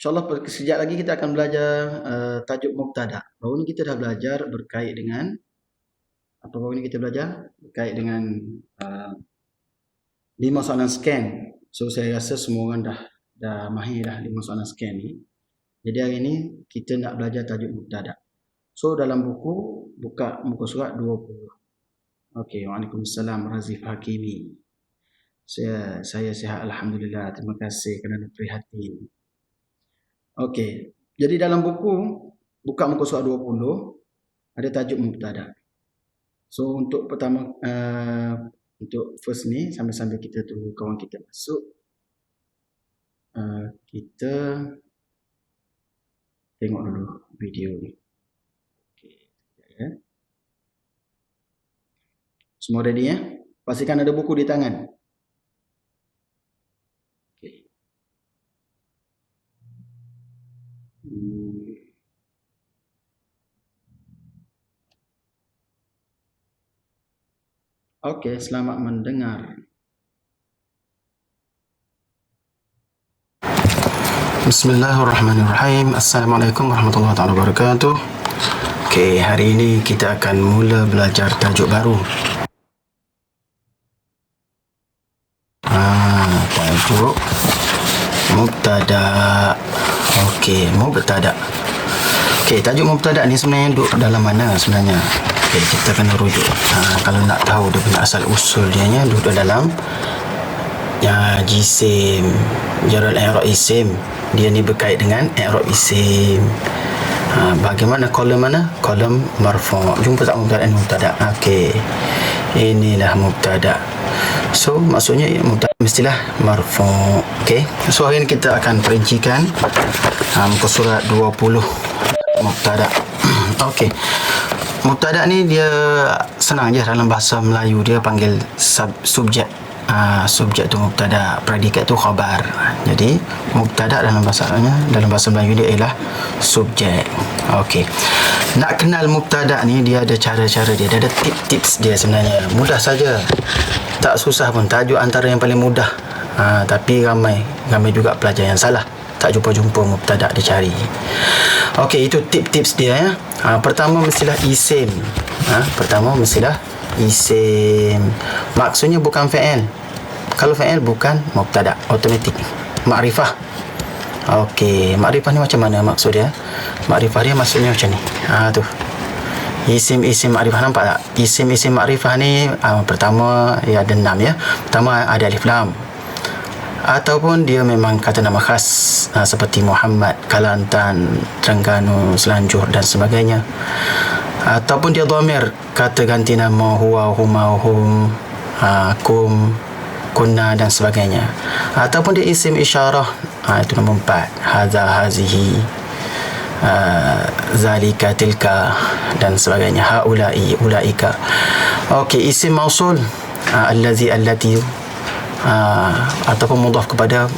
InsyaAllah sekejap lagi kita akan belajar tajuk mubtada. Baru ni kita dah belajar berkait dengan apa baru ni kita belajar berkait dengan 5 soalan scan. So saya rasa semua orang dah mahir dah 5 soalan scan ni. Jadi hari ni kita nak belajar tajuk mubtada. So dalam buku buka muka surat 20. Okey, Waalaikumsalam Razif Hakimi. Saya sihat alhamdulillah. Terima kasih kerana prihatin. Okey. Jadi dalam buku buka muka surat 20 ada tajuk mubtada. So untuk pertama untuk first ni sambil-sambil kita tunggu kawan kita masuk, kita tengok dulu video ni. Okey, ya. Semua ready ya? Pastikan ada buku di tangan. Okey. Okey, selamat mendengar. Bismillahirrahmanirrahim. Assalamualaikum warahmatullahi wabarakatuh. Okey, hari ini kita akan mula belajar tajuk baru. Tajuk mubtada. Okey, mubtada. Okey, tajuk mubtada ni sebenarnya duduk dalam mana sebenarnya? Okey, kita kena rujuk. Kalau nak tahu dia punya asal usul dia duduk dalam jisim, jarul i'rab isim. Dia ni berkait dengan i'rab isim. Bagaimana kolom mana? Kolom marfu'. Jumpa tak mubtada dan mubtada? Okey. Inilah mubtada. So maksudnya mubtada mestilah marfu'. Okey. So hari ni kita akan perincikan muka surat 20 mubtada. Okey. Mubtada ni dia senang je dalam bahasa Melayu, dia panggil subjek. Subjek tu mubtada, predikat tu khabar. Jadi mubtada dalam bahasa Melayu dia ialah subjek. Okey. Nak kenal mubtada ni dia ada cara-cara dia ada tips-tips dia sebenarnya. Mudah saja. Tak susah pun, tajuk antara yang paling mudah. Tapi ramai juga pelajar yang salah. Tak jumpa mubtada dia cari. Okey, itu tips-tips dia ya. Pertama mestilah isim. Pertama mestilah isim. Maksudnya bukan fa'il. Kalau fa'il bukan mubtada, automatik. Ma'rifah. Okey, ma'rifah ni macam mana maksud dia? Ma'rifah dia maksudnya macam ni. Tu. Isim ma'rifah, nampak tak? Isim ma'rifah ni pertama dia ada 6 ya. Pertama ada alif lam. Ataupun dia memang kata nama khas seperti Muhammad, Kelantan, Terengganu, Selanjur dan sebagainya. Ataupun dia dhamir, kata ganti nama huwa, huma, hum, kum, kunna dan sebagainya. Ataupun dia isim isyarah, itu nombor 4, hadza, hazihi, zalika, tilka dan sebagainya, haula'i, ulaika. Okey, isim mausul, allazi, allati, ataupun mudhaf kepada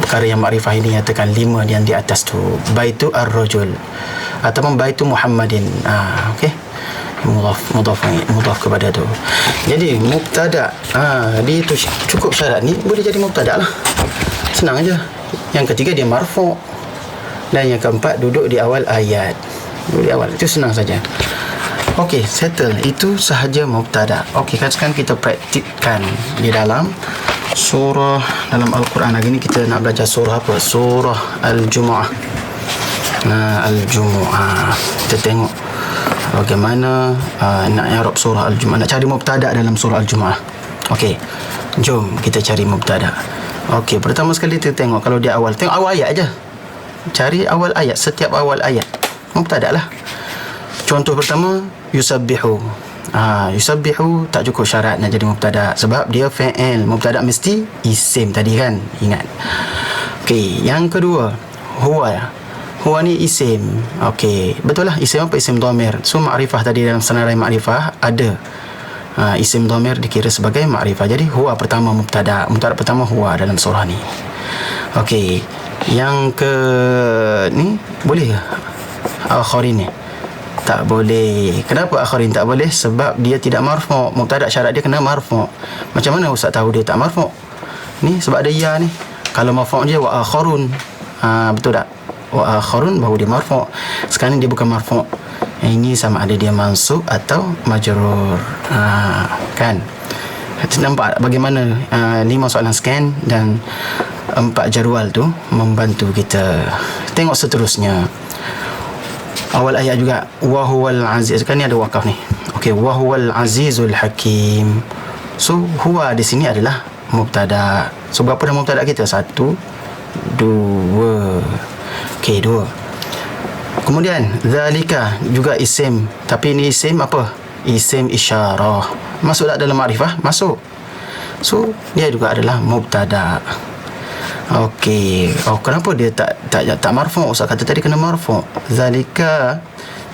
perkara yang makrifah ini, nyatakan 5 yang di atas tu, baitu ar-rajul ataupun baitu Muhammadin. Okey, mudhaf kepada tu. Jadi mubtada dia tu cukup syarat ni boleh jadi mubtada lah, senang aja. Yang ketiga dia marfu', dan yang keempat duduk di awal ayat, duduk di awal, itu senang saja. Okey, settle. Itu sahaja mubtada. Okey, sekarang kita praktikkan di dalam surah dalam Al-Quran. Hari ni kita nak belajar surah apa? Surah Al-Jumu'ah. Al-Jumu'ah. Kita tengok bagaimana nak i'rab surah Al-Jumu'ah, nak cari mubtada dalam surah Al-Jumu'ah. Okey, jom kita cari mubtada. Okey, pertama sekali kita tengok, kalau dia awal, tengok awal ayat aja. Cari awal ayat, setiap awal ayat mubtada lah. Contoh pertama, yusabbihu. Yusabbihu tak cukup syarat nak jadi mubtada, sebab dia fa'il. Mubtada mesti isim tadi kan, ingat. Okey, yang kedua, huwa. Huwa ni isim. Okey, betul lah, isim apa? Isim dhamir. So ma'rifah tadi dalam senarai ma'rifah ada isim dhamir dikira sebagai ma'rifah. Jadi huwa pertama mubtada pertama huwa dalam surah ni. Okey, yang ke ni boleh ke akharin ni? Tak boleh. Kenapa akharin tak boleh? Sebab dia tidak marfu'. Mubtada syarat dia kena marfu'. Macam mana ustaz tahu dia tak marfu'? Ni sebab ada ya ni. Kalau marfu' je wa akharun. Betul tak? wa akharun baru dia marfu'. Sekarang dia bukan marfu'. Ini sama ada dia mansub atau majrur. Kan? Nampak bagaimana 5 soalan scan dan 4 jadual tu membantu kita. Tengok seterusnya. Awal ayat juga, wa huwal aziz. Kan ni ada wakaf ni. Okey, wa huwal azizul hakim. So huwa di sini adalah mubtada. So berapa dah mubtada kita? 1, 2. Okey, 2. Kemudian zalika juga isim, tapi ni isim apa? Isim isyarah. Masuk tak dalam makrifah? Masuk. So dia juga adalah mubtada. Okey. Kenapa dia tak marfu'? Ustaz kata tadi kena marfu'. Zalika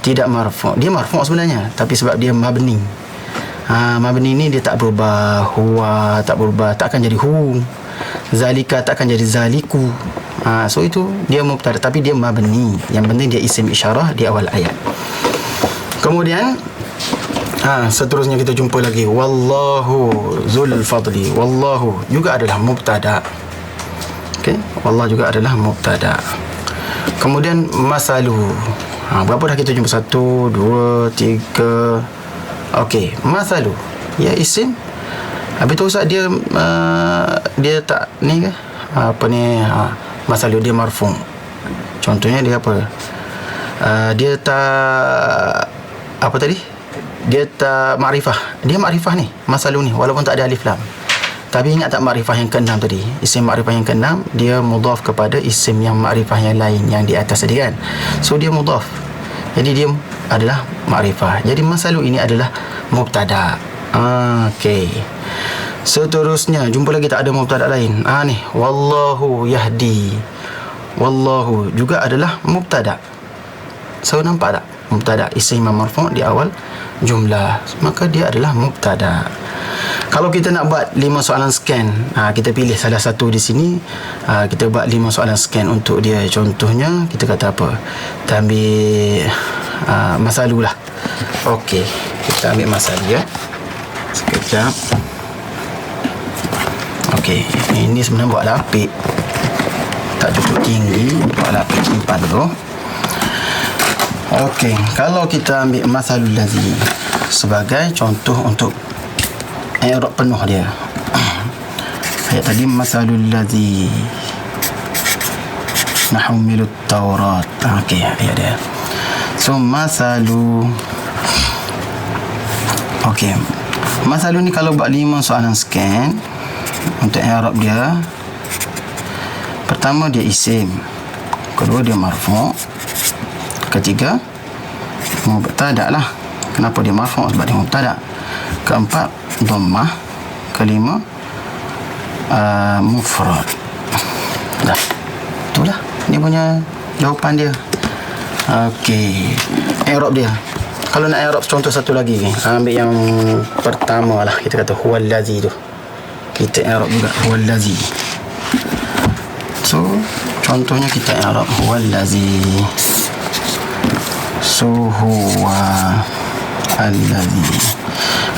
tidak marfu'. Dia marfu' sebenarnya, tapi sebab dia mabni. Mabni ni dia tak berubah. Huwa tak berubah, tak akan jadi hu. Zalika tak akan jadi zaliku. So itu dia mubtada, tapi dia mabni. Yang penting dia isim isyarah di awal ayat. Kemudian seterusnya kita jumpa lagi, wallahu zul fadli. Wallahu juga adalah mubtada. Okey, wallahu juga adalah mubtada. Kemudian masalu. Berapa dah kita jumpa? 1, 2, 3. Okey, masalu ya isim. Habis tu Ustaz dia tak ni ke? Apa ni? Masalu dia marfu'. Contohnya dia apa? Dia tak apa tadi? Dia tak makrifah. Dia makrifah ni, masalu ni, walaupun tak ada alif lam. Tapi ingat tak makrifah yang ke-6 tadi? Isim makrifah yang ke-6 dia mudhaf kepada isim yang makrifah yang lain yang di atas tadi kan. So dia mudhaf. Jadi dia adalah makrifah. Jadi masalu ini adalah mubtada. Okey. Seterusnya jumpa lagi tak ada mubtada lain. Ni wallahu yahdi. Wallahu juga adalah mubtada. So nampak tak? Mubtada isim marfu' di awal jumlah, maka dia adalah mubtada. Kalau kita nak buat 5 soalan scan, kita pilih salah satu di sini, kita buat 5 soalan scan untuk dia. Contohnya kita kata apa? Kita ambil masalu lah. Okey, kita ambil masalu ya. Sekejap. Okey, ini sebenarnya buat lapik tak cukup tinggi, buat lapik simpan dulu. Okey, kalau kita ambil masalul ladzi sebagai contoh untuk i'rab penuh dia. Ayat tadi masalul ladzi nahmilut taurat. Okey, ayat dia. So masalu. Okey. Masalu ni kalau buat 5 soalan scan untuk i'rab dia. Pertama dia isim. Kedua dia marfu'. Ketiga mubtada lah. Kenapa dia marfu'? Sebab dia mubtada. Keempat dhammah. Kelima mufrad. Dah. Itulah dia punya jawapan dia. Okey, i'rab dia. Kalau nak i'rab contoh satu lagi, ambil yang pertama lah. Kita kata huwallazi tu. Kita i'rab juga huwallazi. So contohnya kita i'rab huwallazi. So huwa allazi.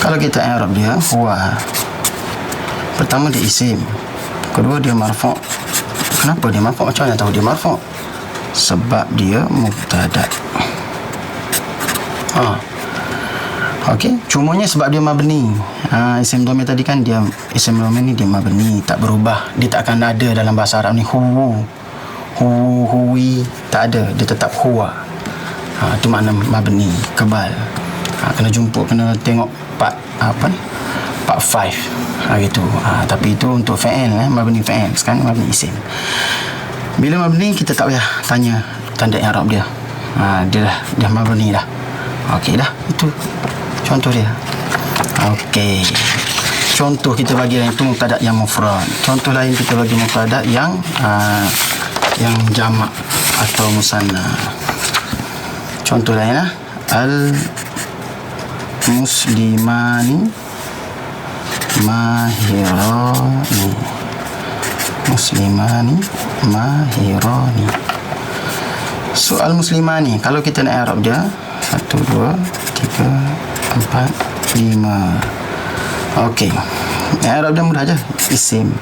Kalau kita i'rab dia huwa, pertama dia isim, kedua dia marfu'. Kenapa dia marfu'? Macam mana tahu dia marfu'? Sebab dia mubtada. Okey, cumanya sebab dia mabni. Isim dhamir tadi kan dia isim dhamir ni dia mabni, tak berubah. Dia tak akan ada dalam bahasa Arab ni huwi, tak ada, dia tetap huwa. Itu makna mabni, kebal. Kena jumpa, kena tengok part apa ni? Part 5. Gitu. Tapi itu untuk fa'il, mabni fa'il. Sekarang mabni isim. Bila mabni kita tak payah tanya tanda i'rab dia. Dia mabni dah. Okey dah. Itu contoh dia. Okey. Contoh kita bagi yang itu mubtada yang mufrad. Contoh lain kita bagi mubtada yang jamak atau musanna. Contoh lain lah. Al muslimani mahirani. Muslimani mahirani. Soal muslimani, kalau kita nak i'rab dia 1, 2, 3, 4, 5. Okey, i'rab dia mudah aja. Isim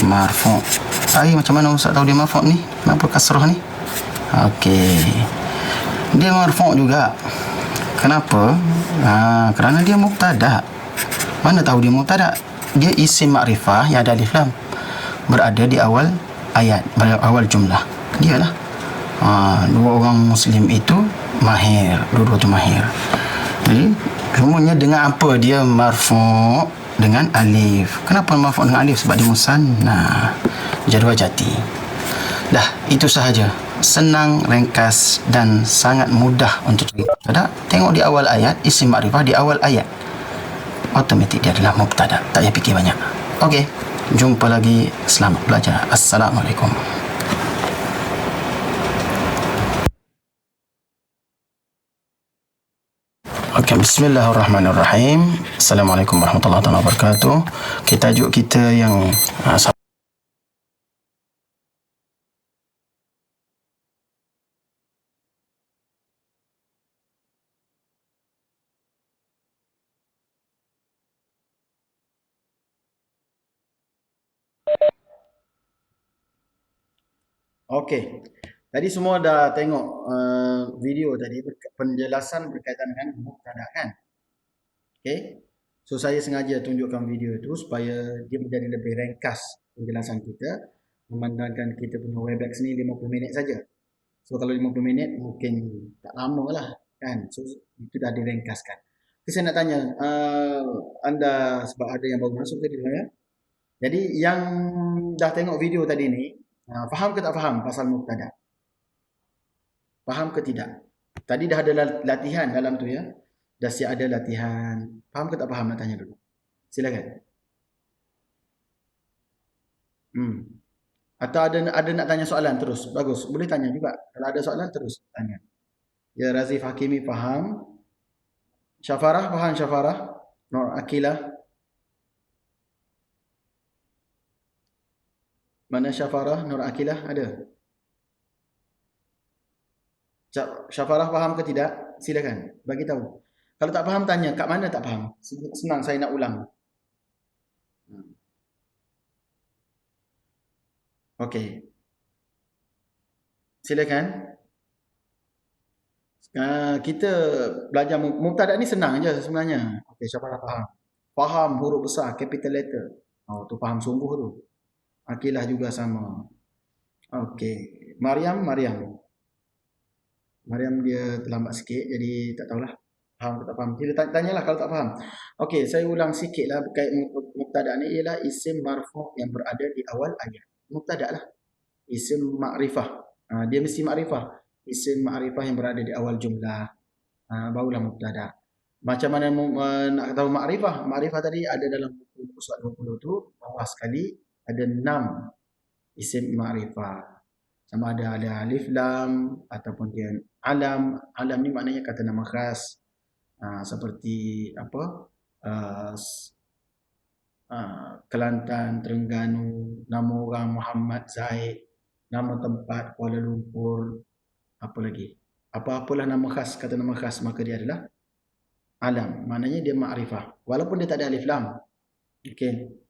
marfu'. Macam mana Ustaz tahu dia marfu' ni? Kenapa kasrah ni? Okey. Dia marfu' juga. Kenapa? Kerana dia mubtada'. Mana tahu dia mubtada'? Dia isim makrifah yang ada alif lam. Berada di awal ayat, awal jumlah. Dialah. Dua orang Muslim itu mahir. Dua-dua tu mahir. Jadi, semuanya dengan apa dia marfu' dengan alif. Kenapa marfu' dengan alif? Sebab dia musanna. Jadual jati. Dah, itu sahaja. Senang, ringkas dan sangat mudah untuk cari mubtada'. Tengok di awal ayat, isim makrifah di awal ayat. Automatik dia adalah mubtada'. Tak payah fikir banyak. Okey, jumpa lagi. Selamat belajar. Assalamualaikum. Okey, bismillahirrahmanirrahim. Assalamualaikum warahmatullahi wabarakatuh. Okay, tajuk kita yang Okey. Tadi semua dah tengok video tadi, penjelasan berkaitan dengan mubtada' kan? Okey. So saya sengaja tunjukkan video itu supaya dia menjadi lebih ringkas penjelasan kita, memandangkan kita punya Webex ni 50 minit saja. So kalau 50 minit mungkin tak lama lah kan. So itu dah diringkaskan. Okay, saya nak tanya anda, sebab ada yang baru masuk tadi ya. Jadi yang dah tengok video tadi ni, faham ke tak faham pasal mubtada'? Faham ke tidak? Tadi dah ada latihan dalam tu ya. Dah siap ada latihan. Faham ke tak faham? Nak tanya dulu. Silakan. Atau ada nak tanya soalan terus? Bagus. Boleh tanya juga. Kalau ada soalan terus tanya. Ya, Razif Hakimi faham. Syafarah faham Syafarah? Nur Akilah. Mana Syafarah? Nur Akilah ada? Syafarah faham ke tidak? Silakan. Bagi tahu. Kalau tak faham tanya. Kat mana tak faham? Senang saya nak ulang. Okey. Silakan. Kita belajar mubtada' ni senang je sebenarnya. Okey, Syafarah faham. Faham huruf besar, capital letter. Tu faham sungguh tu. Akilah juga sama. Okey. Maryam dia terlambat sikit, jadi tak tahulah faham ke tak faham. Kita tanyalah kalau tak faham. Okey, saya ulang sikitlah berkait mubtada' ni ialah isim marfu' yang berada di awal ayat. Mubtada' lah. Isim makrifah. Dia mesti makrifah. Isim makrifah yang berada di awal jumlah. Barulah mubtada'. Macam mana nak tahu makrifah? Makrifah tadi ada dalam buku surat 20 tu, bawah sekali ada 6 isim makrifah. Sama ada alif lam ataupun dia alam. Alam ni maknanya kata nama khas. Seperti apa? Kelantan, Terengganu, nama orang Muhammad Zaid, nama tempat Kuala Lumpur, apa lagi? Apa-apalah nama khas, kata nama khas, maka dia adalah alam. Maknanya dia makrifah. Walaupun dia tak ada alif lam. Okey.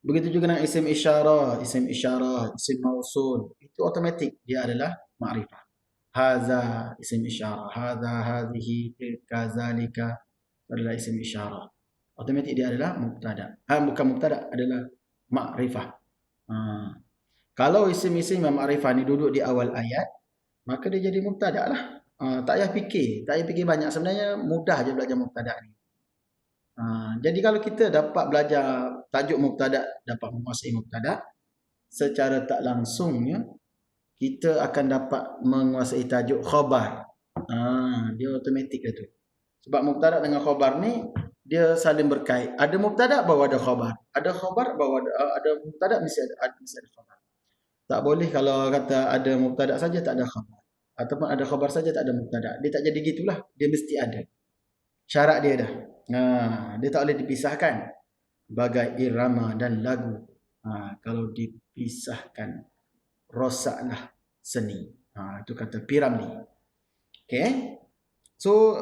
Begitu juga dengan isim isyarah, isim mausul. Itu automatik dia adalah makrifah. Haza isim isyarah, haza, hazihi, tilka, zalika adalah isim isyarah. Automatik dia adalah mubtada'. Bukan mubtada', adalah makrifah. Kalau isim-isim yang makrifah ni duduk di awal ayat, maka dia jadi mubtada' lah. Tak payah fikir banyak. Sebenarnya mudah je belajar mubtada' ni. Jadi kalau kita dapat belajar tajuk mubtada', dapat menguasai mubtada', secara tak langsungnya kita akan dapat menguasai tajuk khabar. Dia automatik dia tu. Sebab mubtada' dengan khabar ni dia saling berkait. Ada mubtada' baru ada khabar. Ada khabar baru ada mubtada' mesti ada khabar. Tak boleh kalau kata ada mubtada' saja tak ada khabar. Ataupun ada khabar saja tak ada mubtada'. Dia tak jadi gitulah. Dia mesti ada. Syarat dia dah. Dia tak boleh dipisahkan. Bagai irama dan lagu. Kalau dipisahkan, rosaklah seni. Itu kata Piramli. Okay. So,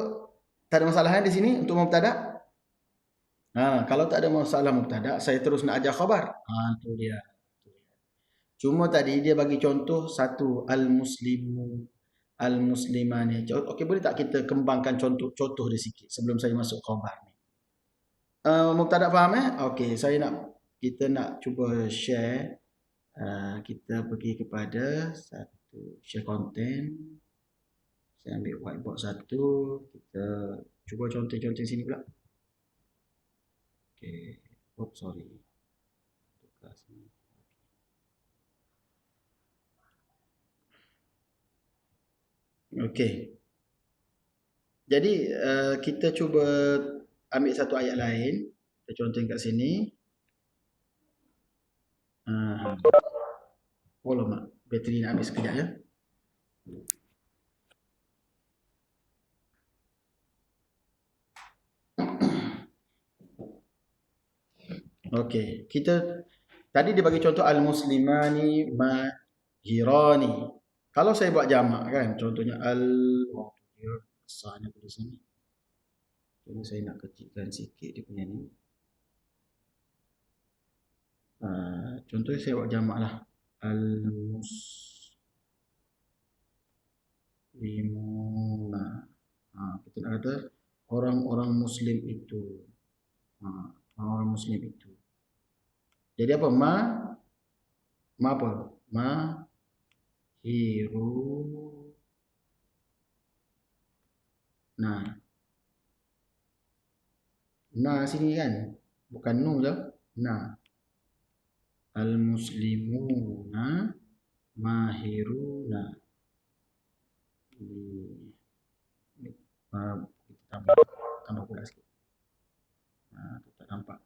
tak ada masalah di sini untuk mubtada'. Kalau tak ada masalah mubtada', saya terus nak ajar khabar. Itu dia. Cuma tadi dia bagi contoh satu, al-muslimu, al-muslimani. Okey, boleh tak kita kembangkan contoh dia sikit sebelum saya masuk khabar ni? Mubtada faham Okey, kita nak cuba share. Kita pergi kepada satu share content. Saya ambil whiteboard satu. Kita cuba contoh-contoh sini pula. Okey. Oh, sorry. Tukar sini. Okey. Jadi kita cuba ambil satu ayat lain. Kita contohin kat sini. Oh lama, bateri nak habis sekejap ya. Okey, kita tadi dia bagi contoh al-muslimani mahirani. Kalau saya buat jamak kan, contohnya dia besarnya tulisan ni. Jadi saya nak kecilkan sikit dia punya ni. Contohnya saya buat jamak lah. Al-muslimuna. Kita nak kata orang-orang muslim itu. Orang muslim itu. Jadi apa? Ma apa? Na sini kan? Bukan nu je. Na. Al-muslimuna mahiruna. Kita tambah pula sikit. Tak nampak.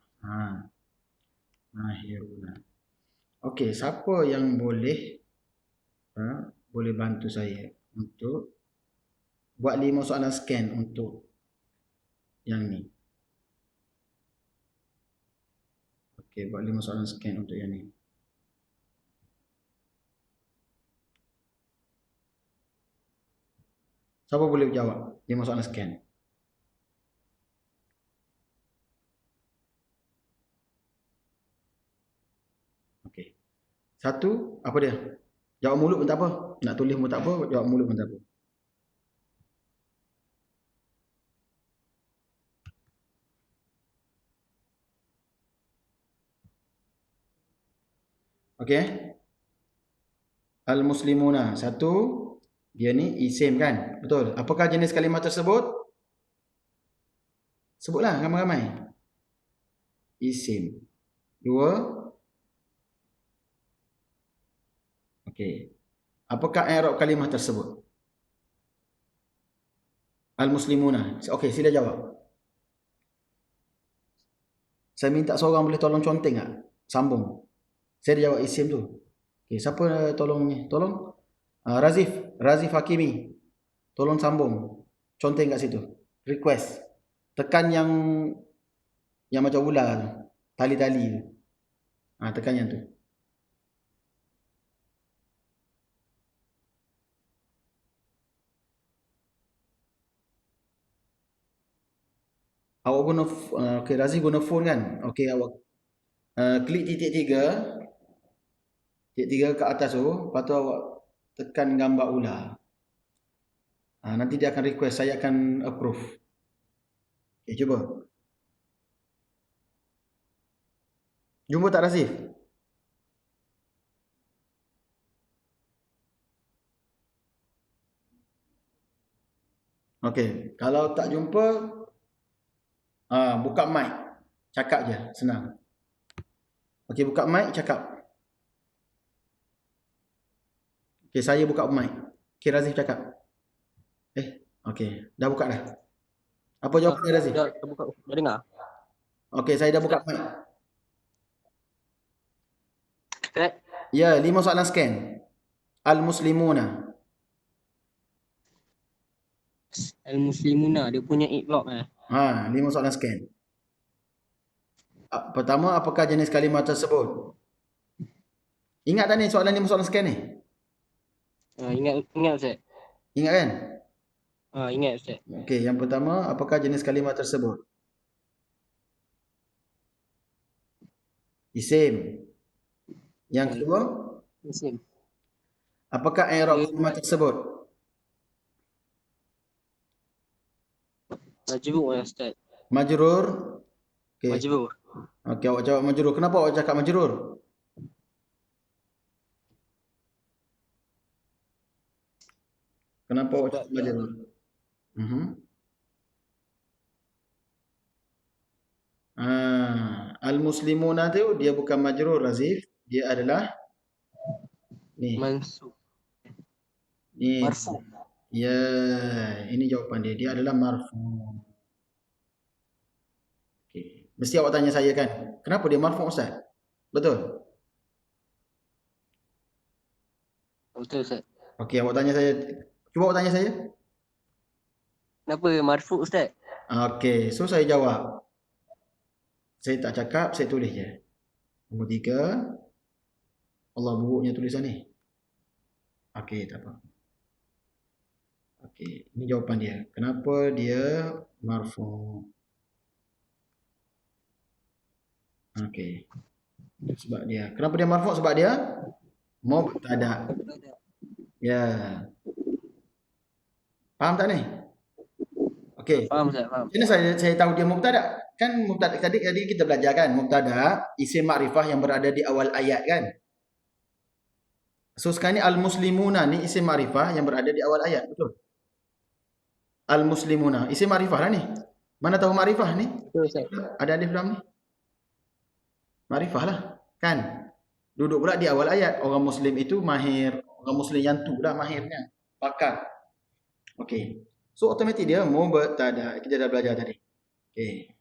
Mahiruna. Okey, siapa yang boleh bantu saya untuk buat 5 soalan scan untuk yang ni. Okey, buat 5 soalan scan untuk yang ni. Siapa boleh jawab 5 soalan scan? Okey. Satu, apa dia? Jawab mulut pun tak apa. Nak tulis pun tak apa, jawab mulut pun tak apa. Okey. Al-muslimuna. Satu, dia ni isim kan? Betul. Apakah jenis kalimah tersebut? Sebutlah ramai-ramai. Isim. Dua. Okey. Apakah i'rab kalimah tersebut? Al-muslimuna. Okey, sila jawab. Saya minta seorang boleh tolong conteng tak? Sambung. Saya dah jawab isim tu. Okey, siapa tolong ni? Tolong. Razif Hakimi. Tolong sambung. Conteng kat situ. Request. Tekan yang macam ular tu. Tali-tali tu. Tekan yang tu. Awak guna okey, Razif guna phone kan? Okey, awak klik titik 3. Titik 3 ke atas tu, lepas tu awak tekan gambar ular. Nanti dia akan request, saya akan approve. Okey, cuba. Jumpa tak Razif? Okey, kalau tak jumpa, buka mic. Cakap je, senang. Okey, buka mic, cakap. Okey, saya buka mic. Okey, Razif cakap. Okey, dah buka dah. Apa jawapan Razif? Dah buka, dah dengar. Okey, saya dah buka mic. Correct. Ya, 5 soalan scan. Al-muslimuna. Al-muslimuna, dia punya i'rab 5 soalan scan. Pertama, apakah jenis kalimah tersebut? Ingat tak ni soalan 5 soalan scan ni? Ingat Ustaz. Ingat kan? Ingat Ustaz. Okey, yang pertama, apakah jenis kalimah tersebut? Isim. Yang kedua? Isim. Apakah i'rab Dia kalimat tersebut? majbur ya Ustaz. Majrur? Okey. Majbur. Okey, awak jawab majrur. Kenapa awak cakap majrur? Kenapa awak Sebab cakap majrur? Mhm. Al-muslimuna tu dia bukan majrur Razif, dia adalah ni. mansub. Ni. Marfu. Ya, ini jawapan dia. Dia adalah marfu. Okey. Mesti awak tanya saya kan, kenapa dia marfu Ustaz? Betul? Betul Ustaz. Okey, awak tanya saya. Cuba awak tanya saya. Kenapa marfu Ustaz? Okey, so saya jawab. Saya tak cakap, saya tulis je. Nombor 3. Allah buruknya tulisan ni. Okey, tak apa. Okey, ini jawapan dia. Kenapa dia marfu? Okey. Sebab dia. Kenapa dia marfu? Sebab dia mubtada. Ya. Faham tak ni? Okey. Faham Ustaz, faham. Macam mana saya tahu dia mubtada? Kan mubtada tadi kita belajar kan, mubtada isim makrifah yang berada di awal ayat kan? So sekarang ni al-muslimuna ni isim makrifah yang berada di awal ayat, betul? Al-muslimuna isim makrifah lah ni. Mana tahu makrifah ni? Betul Ustaz. Ada alif lam ni. Makrifah lah, kan? Duduk pula di awal ayat. Orang muslim itu mahir, orang muslim yang tu lah mahirnya. Pakar. Okey. So automatik dia mubtada. Kita dah belajar tadi. Okey.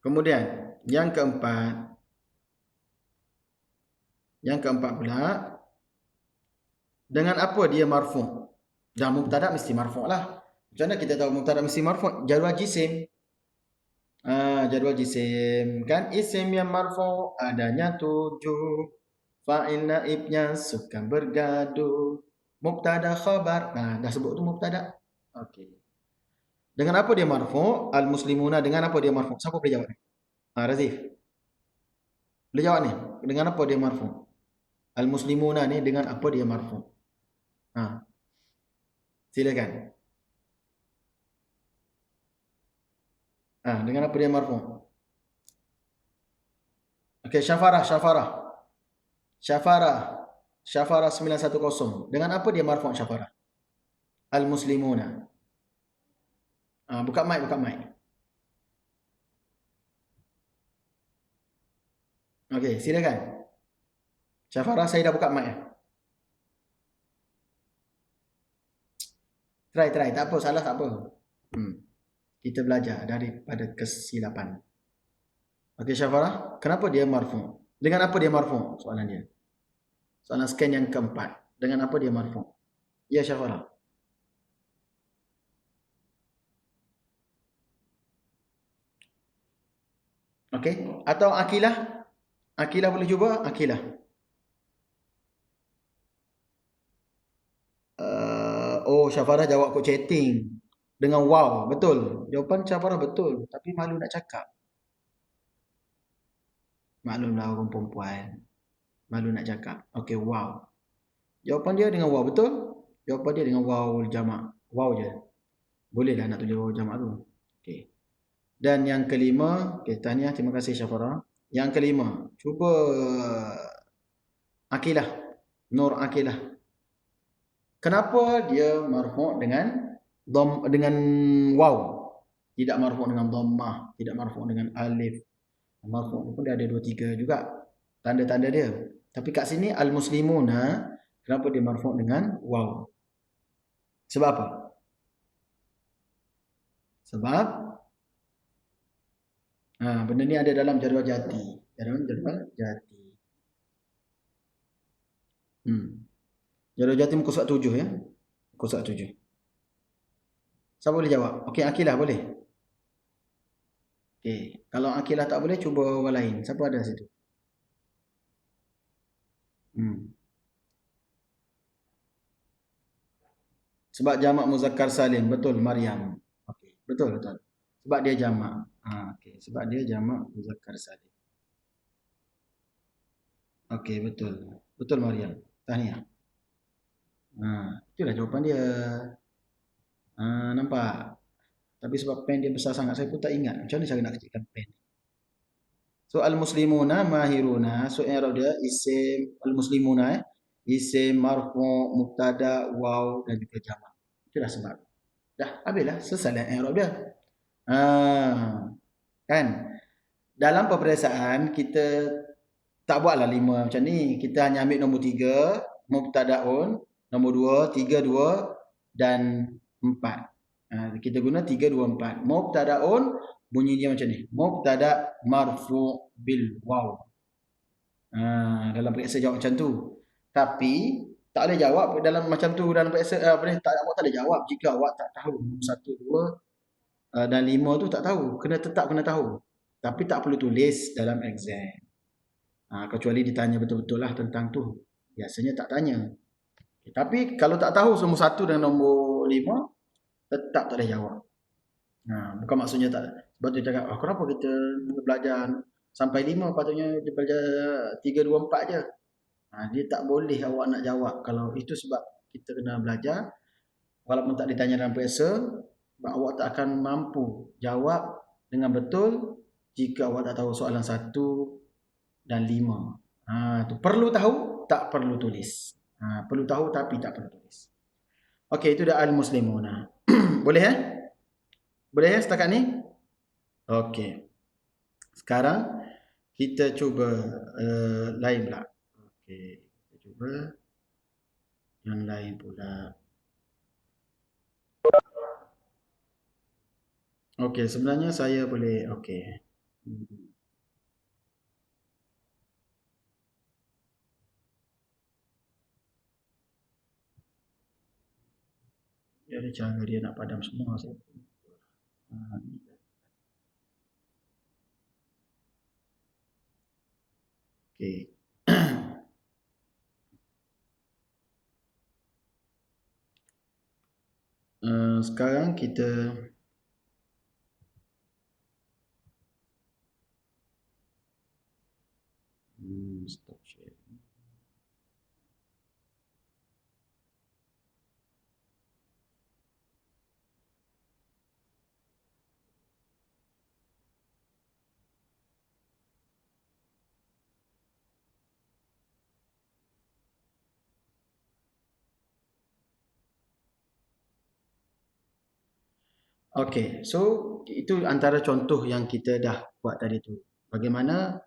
Kemudian yang keempat. Yang keempat pula, dengan apa dia marfu'? Dah mubtada mesti marfu' lah. Macam mana kita tahu mubtada mesti marfu'? Jaruh jisim. Jaruh jisim kan isim yang marfu' adanya 7. Fa'il naibnya suka bergaduh. Mubtada khabar. Dah sebut tu mubtada. Okey. Dengan apa dia marfu'? Al-muslimuna dengan apa dia marfu'? Siapa boleh jawab ni? Razif. Boleh jawab ni? Dengan apa dia marfu'? Al-muslimuna ni dengan apa dia marfu'? Silakan. Dengan apa dia marfu'? Okey, Syafarah. Syafarah 910. Dengan apa dia marfu' Syafarah? Al-muslimuna. Buka mic. Okey, silakan. Syafarah, saya dah buka mic. Try. Tak apa, salah tak apa. Kita belajar daripada kesilapan. Okey, Syafarah, kenapa dia marfu'? Dengan apa dia marfu'? Soalan dia. Soalan scan yang keempat. Dengan apa dia marfu'? Ya, Syafarah. Okey, atau Akilah? Akilah boleh cuba? Akilah. Syafarah jawab kod chatting dengan wow, betul. Jawapan Syafarah betul, tapi malu nak cakap. Maklumlah orang perempuan. Malu nak cakap. Okey, wow. Jawapan dia dengan wow, betul? Jawapan dia dengan wow jamak. Wow je. Bolehlah nak tulis wow jamak tu. Okey. Dan yang kelima, okey, tahniah, terima kasih Syafarah. Yang kelima, cuba Akilah. Nur Akilah. Kenapa dia marfu' dengan waw? Tidak marfu' dengan dhammah, tidak marfu' dengan alif. Marfu' pun dia ada 2 3 juga tanda-tanda dia. Tapi kat sini al-muslimuna, kenapa dia marfu' dengan waw? Sebab apa? Sebab benda ni ada dalam jadual jati. Jadual jati. Jadual jati muka surat 7 ya. Muka surat 7. Siapa boleh jawab? Okey, Akilah boleh. Okey, kalau Akilah tak boleh, cuba orang lain. Siapa ada situ? Sebab jamak muzakkar salim, betul, Maryam. Okey. Betul, betul. Sebab dia jamak. Okey. Sebab dia jamak muzakkar salim. Okey, betul. Betul Mariam. Tahniah. Itulah jawapan dia. Nampak? Tapi sebab pen dia besar sangat, saya pun tak ingat. Macam mana cara nak kecilkan pen? So, al-muslimuna mahiruna. So, i'rab dia isim al-muslimuna. Isim, marfu', mubtada, waw dan juga jamak. Itulah sebab. Dah, habislah. Selesai dah i'rab dia. Kan? Dalam peperiksaan, kita tak buatlah 5 macam ni. Kita hanya ambil nombor 3, mubtada'un, nombor 2, 3, 2 dan 4. Kita guna 3, 2, 4. Mubtada'un bunyi dia macam ni. Mubtada' marfu' bil waw. Dalam periksa jawab macam tu. Tapi tak boleh jawab dalam macam tu dalam periksa awak tak boleh jawab jika awak tak tahu 1, 2 dan 5 tu tak tahu. Tetap kena tahu. Tapi tak perlu tulis dalam exam. Kecuali ditanya betul-betul lah tentang tu. Biasanya tak tanya. Tapi kalau tak tahu nombor 1 dan nombor 5, tetap tak boleh jawab. Bukan maksudnya tak. Sebab tu cakap, kenapa kita belajar sampai 5, patutnya dia belajar 3, 2, 4 je. Dia tak boleh awak nak jawab. Kalau itu sebab kita kena belajar, walaupun tak ditanya dalam periksa, awak tak akan mampu jawab dengan betul jika awak tak tahu soalan 1 dan 5. Tu perlu tahu, tak perlu tulis. Perlu tahu tapi tak perlu tulis. Okey, itu dah al-muslimuna. Boleh Boleh setakat ni? Okey. Sekarang kita cuba lain pula. Okey, kita cuba yang lain pula. Okey, sebenarnya saya boleh okey. Dia ada cara dia nak padam semua saya. Okey. Sekarang kita stop sharing. Okey, so itu antara contoh yang kita dah buat tadi tu. Bagaimana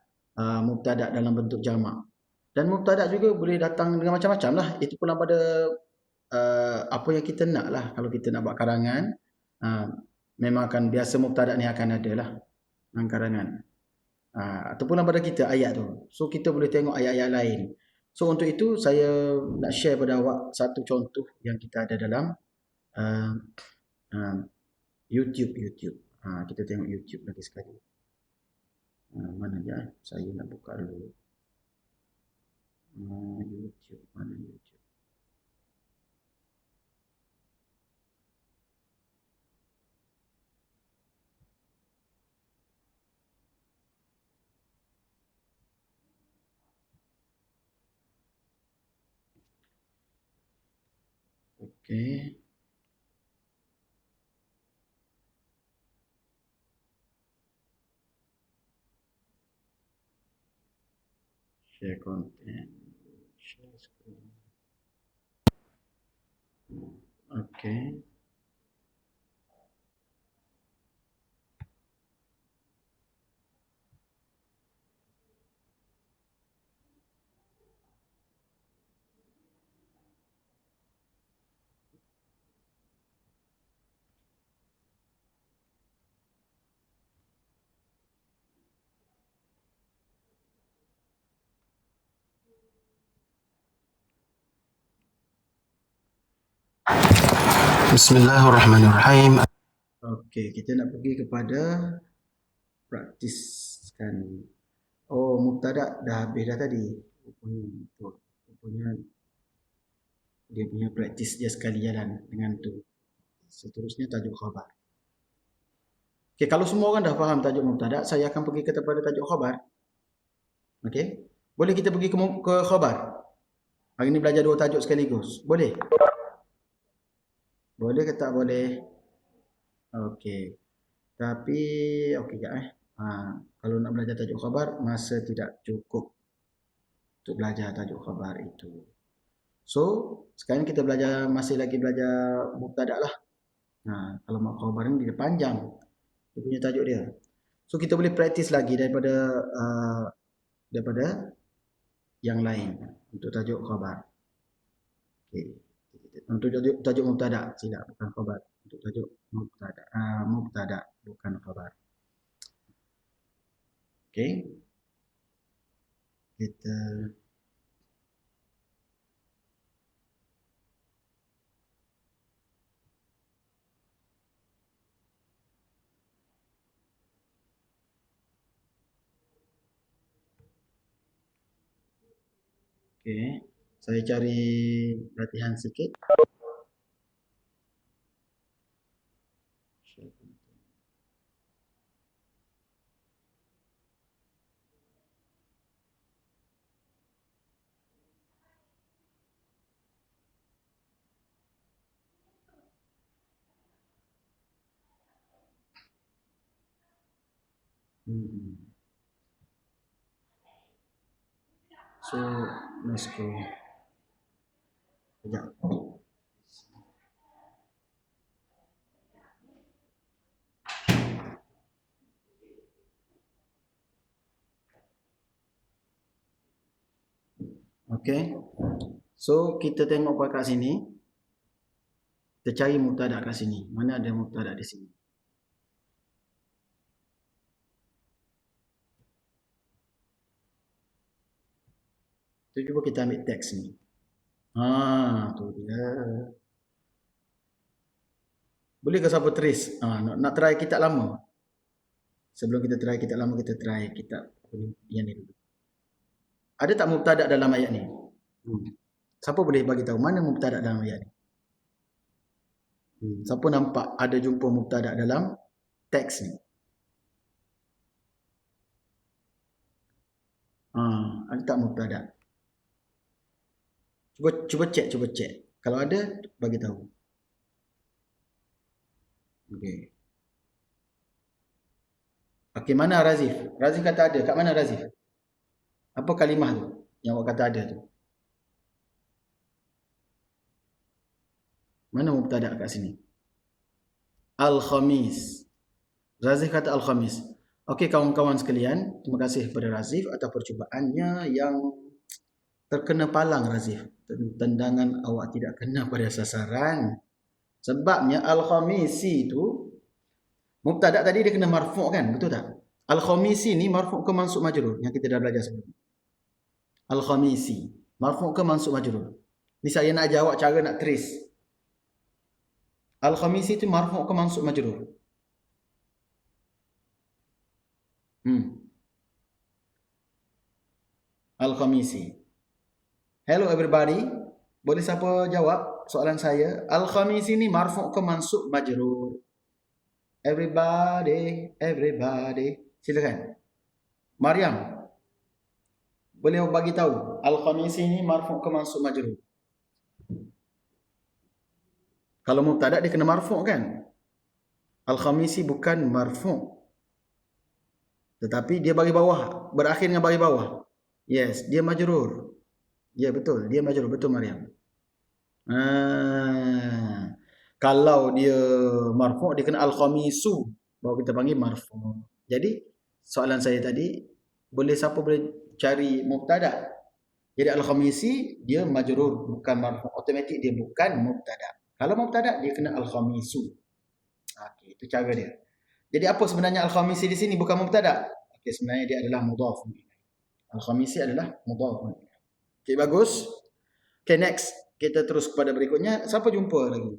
mubtada' dalam bentuk jamak. Dan mubtada' juga boleh datang dengan macam-macam lah. Itu pun pada apa yang kita nak lah. Kalau kita nak buat karangan, memang akan biasa mubtada' ni akan ada lah dalam karangan. Ataupun pada kita ayat tu. So kita boleh tengok ayat-ayat lain. So untuk itu saya nak share pada awak satu contoh yang kita ada dalam YouTube. Kita tengok YouTube lagi sekali. Mana dia? Saya nak buka dulu. YouTube. Mana YouTube? Okey. Share content. Share screen. Okey. Bismillahirrahmanirrahim. Okey, kita nak pergi kepada praktiskan. Mubtada' dah habis dah tadi. Rupanya dia punya praktis dia sekali jalan dengan tu. Seterusnya tajuk khabar. Okey, kalau semua orang dah faham tajuk mubtada, saya akan pergi kepada tajuk khabar. Okey. Boleh kita pergi ke khabar? Hari ni belajar 2 tajuk sekaligus. Boleh? Boleh ke tak boleh? Okey. Tapi okey jap kalau nak belajar tajuk khabar, masa tidak cukup untuk belajar tajuk khabar itu. So, sekarang kita masih lagi belajar mubtada lah. Kalau mak khabar ni dia panjang. Dia punya tajuk dia. So, kita boleh praktis lagi daripada yang lain untuk tajuk khabar. Okey. Untuk tajuk mubtada, silap bukan khabar. Untuk tajuk mubtada bukan khabar. Okey. Kita Okey, saya cari latihan sikit. So, let's go. Sekejap. Okey. So, kita tengok kat sini. Kita cari mubtada kat sini. Mana ada mubtada di sini? Tu cuba kita ambil teks ni. Tu dia. Boleh ke siapa tulis? Nak try kitab lama? Sebelum kita try kitab lama, kita try kitab yang ni dulu. Ada tak mubtada dalam ayat ni? Siapa boleh bagi tahu mana mubtada dalam ayat ni? Siapa nampak ada jumpa mubtada dalam teks ni? Ada tak mubtada? Cuba cek. Kalau ada, bagi tahu. Okey, mana Razif? Razif kata ada. Kat mana Razif? Apa kalimah tu yang awak kata ada tu? Mana mubtada kat sini? Al-Khamis. Razif kata Al-Khamis. Okey kawan-kawan sekalian, terima kasih kepada Razif atas percubaannya yang terkena palang Razif. Tendangan awak tidak kena pada sasaran. Sebabnya Al-Khamisi tu mubtada tadi dia kena marfu' kan? Betul tak? Al-Khamisi ni marfu' ke mansub majrur yang kita dah belajar sebelum. Al-Khamisi marfu' ke mansub majrur. Ni saya nak ajar awak cara nak trace. Al-Khamisi tu marfu' ke mansub majrur? Al-Khamisi. Hello everybody. Boleh siapa jawab soalan saya? Al-Khamisi ni marfu' ke mansub majrur? Everybody. Silakan. Maryam. Boleh bagi tahu Al-Khamisi ni marfu' ke mansub majrur? Kalau mubtada dia kena marfu' kan? Al-Khamisi bukan marfu'. Tetapi dia bagi bawah, berakhir dengan bagi bawah. Yes, dia majrur. Ya betul, dia majrur, betul Maryam. Kalau dia marfu' dia kena al-khamisu, baru kita panggil marfu'. Jadi soalan saya tadi, siapa boleh cari mubtada? Jadi al-khamisi dia majrur, bukan marfu'. Automatik dia bukan mubtada. Kalau mubtada dia kena al-khamisu. Okey, itu cara dia. Jadi apa sebenarnya al-khamisi di sini bukan mubtada? Okey, sebenarnya dia adalah mudhaf. Al-khamisi adalah mudhaf. Okey, bagus. Okey, next. Kita terus kepada berikutnya. Siapa jumpa lagi?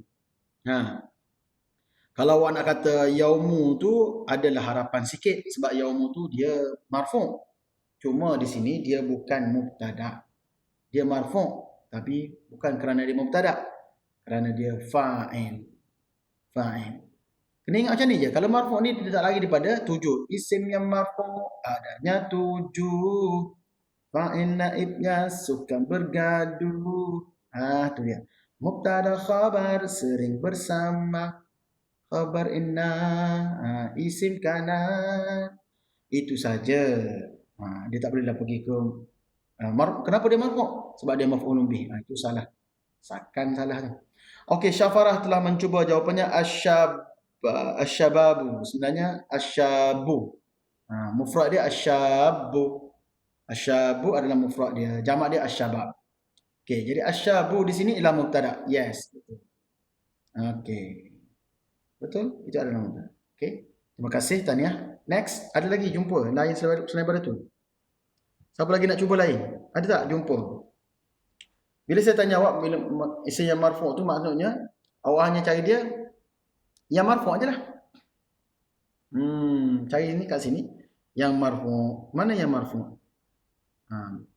Kalau awak nak kata yaumu tu adalah harapan sikit sebab yaumu tu dia marfu'. Cuma di sini dia bukan mubtada. Dia marfu' tapi bukan kerana dia mubtada. Kerana dia fa'il. Kena ingat macam ni je. Kalau marfu' ni dia tak lari daripada 7. Isim yang marfu' adanya 7. Fa'il naibnya suka bergaduh. Tu dia. Mubtada khabar sering bersama. Khabar inna isim kana. Itu saja. Dia tak bolehlah pergi ke kenapa dia marfu'? Sebab dia maf'ulun bih. Itu salah. Sakan salah tu. Okey, Syafarah telah mencuba jawapannya asyababu. Sebenarnya asyabu. Mufrad dia asyabu. Asyabu adalah mufrad dia. Jamak dia asyabab. Okey, jadi asyabu di sini ialah mubtada. Yes, betul. Okey. Betul? Itu adalah mubtada. Okey. Terima kasih Taniah. Next, ada lagi jumpa lain selain daripada tu? Siapa lagi nak cuba lain? Ada tak jumpa? Bila saya tanya awak bila isim yang marfu' tu maksudnya awak hanya cari dia yang marfu' ajalah. Cari ini kat sini yang marfu'. Mana yang marfu'?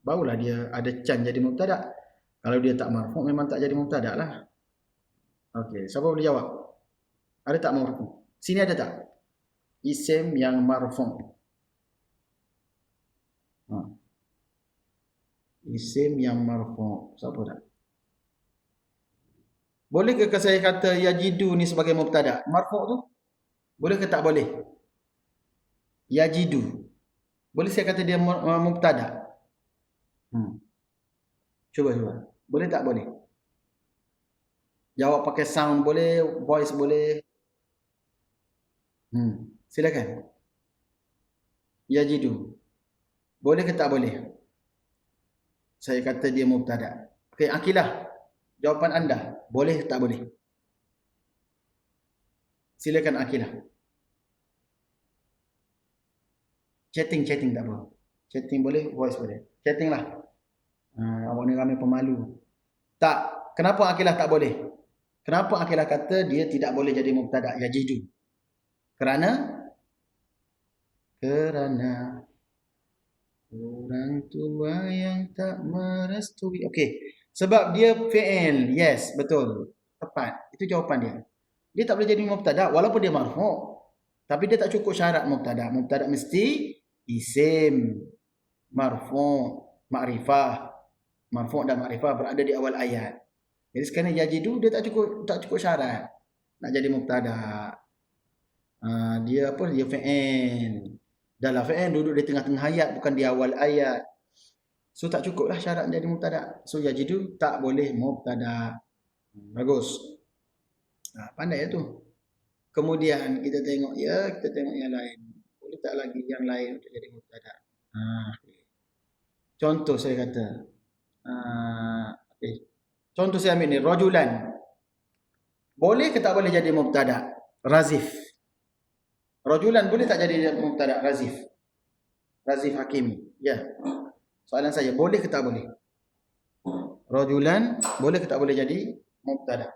Barulah dia ada can jadi mubtada. Kalau dia tak marfu' memang tak jadi mubtada lah. Okey, siapa boleh jawab? Ada tak marfu'? Sini ada tak? Isim yang marfu'. Isim yang marfu'. Siapa tak? Boleh ke saya kata yajidu ni sebagai mubtada? Marfu' tu? Boleh ke tak boleh? Yajidu. Boleh saya kata dia mubtada? Cuba. Boleh tak boleh? Jawab pakai sound boleh, voice boleh. Silakan. Yajidu. Boleh ke tak boleh? Saya kata dia mubtada. Okey, Akilah. Jawapan anda, boleh tak boleh? Silakan Akilah. Chatting tak apa. Chatting boleh, voice boleh. Chatting lah. Awak ni ramai pemalu. Tak. Kenapa Akilah tak boleh? Kenapa Akilah kata dia tidak boleh jadi mubtada yajidu? Kerana orang tua yang tak merestui. Okey. Sebab dia fi'il. Yes, betul. Tepat. Itu jawapan dia. Dia tak boleh jadi mubtada walaupun dia marfu'. Tapi dia tak cukup syarat mubtada. Mubtada mesti isim, marfu', ma'rifah. Marfu' dan ma'rifah berada di awal ayat. Jadi sekarang yajidu dia tak cukup syarat nak jadi mubtada. Dia apa? Dia fi'il. Dalam fi'il duduk di tengah-tengah ayat bukan di awal ayat. So tak cukuplah syarat jadi mubtada. So yajidu tak boleh mubtada. Bagus. Pandai tu. Kemudian kita tengok yang lain. Boleh tak lagi yang lain untuk jadi mubtada? Contoh saya kata. Okay. Contoh saya ambil ni rajulan. Boleh ke tak boleh jadi mubtada? Razif. Rajulan boleh tak jadi mubtada? Razif. Razif Hakimi. Ya. Soalan saya, boleh ke tak boleh? Rajulan boleh ke tak boleh jadi mubtada?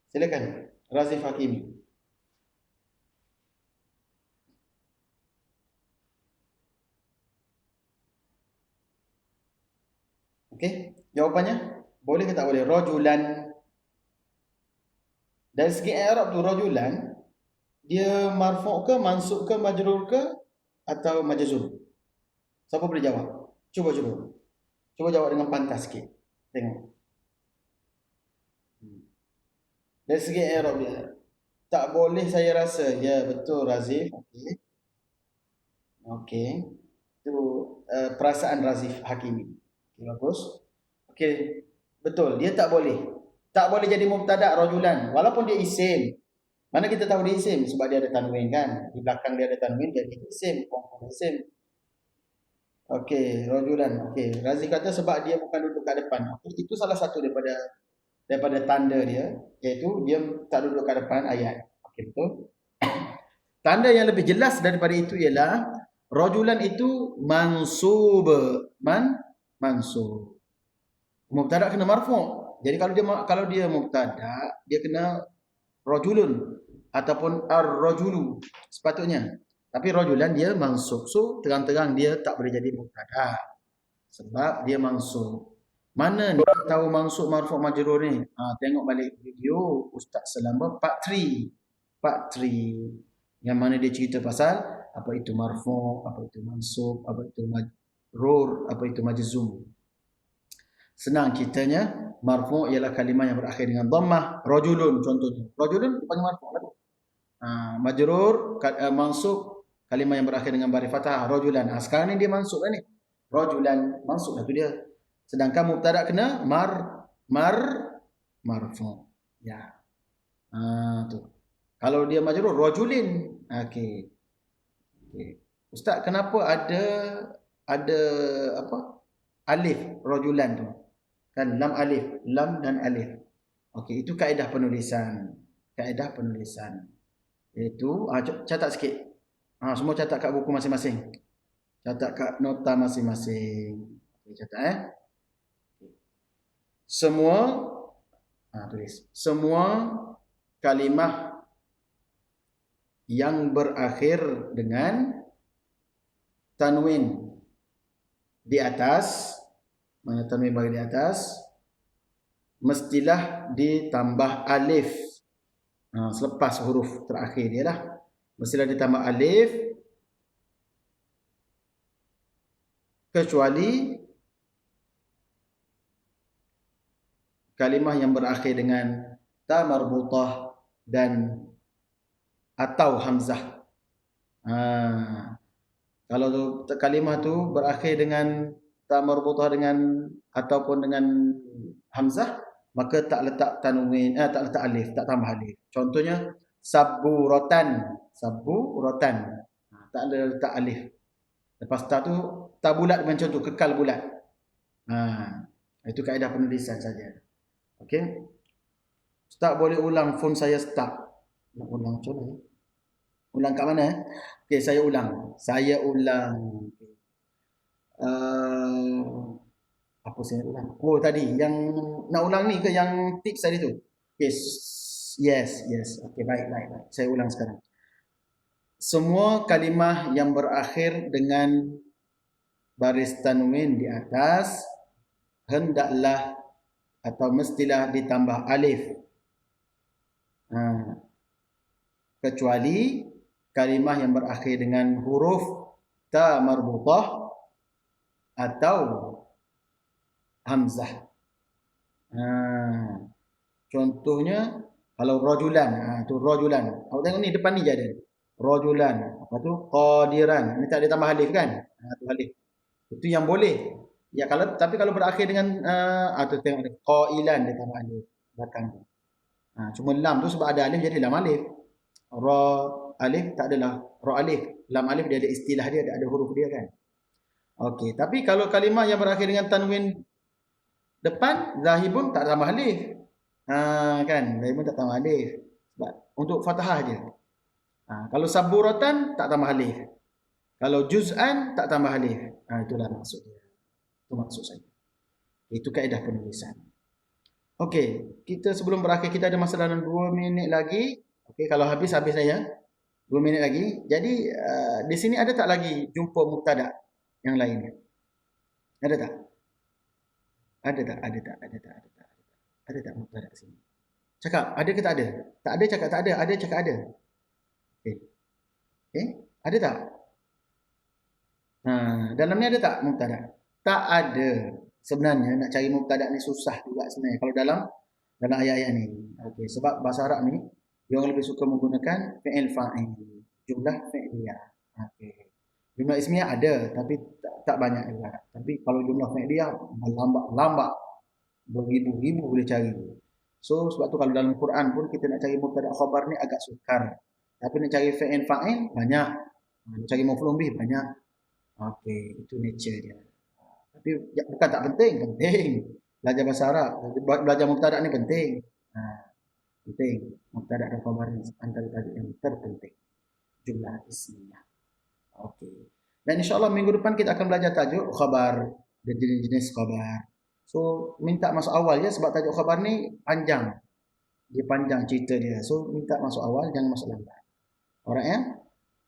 Silakan. Razif Hakimi. Okey, jawapannya boleh ke tak boleh? Rajulan. Dari segi i'rab tu rajulan dia marfu' ke, mansub ke, majrur ke atau majzum? Siapa boleh jawab? Cuba jawab dengan pantas sikit. Tengok. Dari segi i'rab dia tak boleh saya rasa. Ya, betul Razif. Okey. Itu perasaan Razif Hakimi. Okey, bagus. Okey, betul. Dia tak boleh. Tak boleh jadi mubtada rajulan walaupun dia isim. Mana kita tahu dia isim? Sebab dia ada tanwin kan. Di belakang dia ada tanwin, dia isim. Isim. Okey, rajulan. Okey, Razif kata sebab dia bukan duduk kat depan. Okay, itu salah satu daripada tanda dia, iaitu dia tak duduk kat depan ayat. Okey, betul. Tanda yang lebih jelas daripada itu ialah rajulan itu mansub. Mansub. Mubtada kena marfu'. Jadi kalau dia mubtada, dia kena rajulun ataupun ar-rajulu sepatutnya. Tapi rajulan dia mansub. So terang-terang dia tak boleh jadi mubtada sebab dia mansub. Mana ni tahu mansub marfu' majrur ni? Tengok balik video Ustaz Selamba part 3. Part 3. Yang mana dia cerita pasal apa itu marfu', apa itu mansub, apa itu majrur, apa itu majzum. Senang ceritanya, marfu' ialah kalimah yang berakhir dengan dhammah, rajulun contohnya. Rajulun dipanggil marfu' lah. Majrur, mansub, kalimah yang berakhir dengan baris fathah, rajulan. Sekarang ni dia mansub lah ni. Rajulan, mansub lah tu dia. Sedangkan mubtada kena marfu'. Ya. Tu. Kalau dia majrur, rajulin. Okey. Ustaz, kenapa ada apa? Alif rajulan tu. Kan lam alif, lam dan alif. Okey, itu kaedah penulisan. Kaedah penulisan. Iaitu catat sikit. Semua catat kat buku masing-masing. Catat kat nota masing-masing. Okey, catat Semua tulis. Semua kalimah yang berakhir dengan tanwin di atas, mana tanwin bagi di atas, mestilah ditambah alif. Selepas huruf terakhir dia lah, mestilah ditambah alif, kecuali kalimah yang berakhir dengan ta marbutah dan atau hamzah. Kalau kalimah tu berakhir dengan ta marbutah dengan ataupun dengan hamzah, maka tak letak tanwin, tak letak alif, tak tambah alif. Contohnya saburatan, tak ada letak alif. Lepas ta tu ta bulat macam tu, kekal bulat. Itu kaedah penulisan saja. Okey. Ustaz boleh ulang phone saya stuck. Nak ulang macam mana? Ulang kat mana? Okey, saya ulang. Apa saya ulang? Tadi yang nak ulang ni ke yang tips tadi tu? Okey. Yes. Okey, baik. Saya ulang sekarang. Semua kalimah yang berakhir dengan baris tanwin di atas hendaklah atau mestilah ditambah alif. Kecuali kalimah yang berakhir dengan huruf ta marbutah atau hamzah. Contohnya kalau rajulan, tu rajulan. Awak tengok ni depan ni je ada. Rajulan. Apa tu? Qadiran. Ini tak ada tambah alif kan? Tu alif. Itu yang boleh. Ya, tapi kalau berakhir dengan tu tengok ni qailan dia tambah alif belakang tu. Cuma lam tu sebab ada alif jadi lam alif. Ra alif tak adalah ra alif. Lam alif dia ada istilah dia, ada huruf dia kan. Okey, tapi kalau kalimah yang berakhir dengan tanwin depan, zahibun tak tambah alif. Kan, zahibun tak tambah alif. Sebab untuk fathah je. Kalau saburatan tak tambah alif. Kalau juz'an tak tambah alif. Itulah maksud dia. Itu maksud saya. Itu kaedah penulisan. Okey, kita sebelum berakhir kita ada masa dalam 2 minit lagi. Okey, kalau habis saya. 2 minit lagi. Jadi di sini ada tak lagi jumpa mubtada yang lainnya? Ada tak? Ada tak mubtada di sini? Cakap ada ke tak ada? Tak ada cakap tak ada, ada cakap ada. Okey, ada tak? Dalam ni ada tak mubtada? Tak ada. Sebenarnya nak cari mubtada ni susah juga sebenarnya kalau dalam ayat-ayat ni. Okey, sebab bahasa Arab ni dia orang lebih suka menggunakan fi'il fa'il, jumlah fi'liyah. Okey. Jumlah ismiyah ada tapi tak banyak juga. Tapi kalau jumlah fi'liyah lambat beribu-ribu boleh cari. So sebab tu kalau dalam Quran pun kita nak cari mubtada khabar ni agak sukar. Tapi nak cari fi'il fa'il banyak. Nak cari maf'ul bih banyak. Okey, itu nature dia. Tapi bukan tak penting. Belajar bahasa Arab, belajar mubtada ni penting. Penting. Mubtada dan khabar ni antara tajuk yang terpenting. Jumlah ismiyah. Okey. Dan insya-Allah minggu depan kita akan belajar tajuk khabar dan jenis-jenis khabar. So minta masuk awal ya sebab tajuk khabar ni panjang. Dia panjang cerita dia. So minta masuk awal, jangan masuk lambat. Alright ya?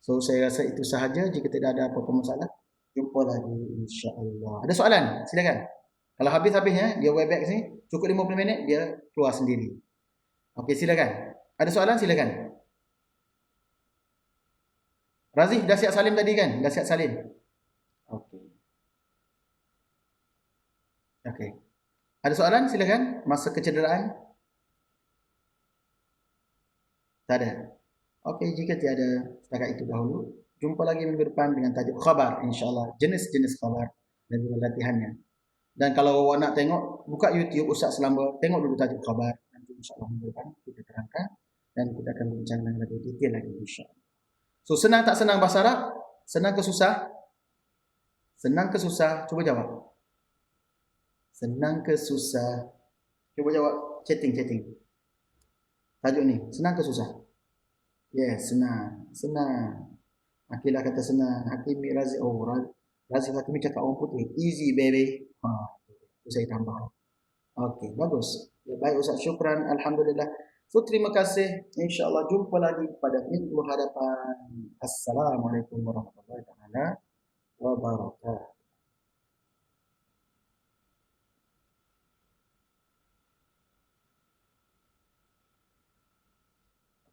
So saya rasa itu sahaja. Jika tidak ada apa-apa masalah, jumpa lagi insya-Allah. Ada soalan? Silakan. Kalau habis-habisnya, dia Webex ni, cukup 50 minit, dia keluar sendiri. Okey, silakan. Ada soalan, silakan. Razif, dah siap salin tadi kan? Dah siap salin? Okey. Okey. Ada soalan, silakan. Masa kecederaan? Tak ada. Okey, jika tiada, setakat itu dahulu. Jumpa lagi minggu depan dengan tajuk khabar, insya-Allah. Jenis-jenis khabar dan juga latihannya. Dan kalau awak nak tengok, buka YouTube Ustaz Selamba, tengok dulu tajuk khabar. Nanti insya-Allah minggu depan kita terangkan dan kita akan bincang dengan lebih detail lagi insya-Allah. So, senang tak senang bahasa Arab? Senang ke susah? Senang ke susah? Cuba jawab. Senang ke susah? Cuba jawab, chatting. Tajuk ni, senang ke susah? Yes, senang. Senang. Akilah kata senang. Hakimi Razi. Oh, Razi Hakimi cakap orang putih. Easy, baby. Itu saya tambah. Okey, bagus. Ya, baik Ustaz, syukran. Alhamdulillah. So, terima kasih. InsyaAllah jumpa lagi pada minggu hadapan. Assalamualaikum warahmatullahi wabarakatuh.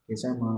Okey, sama.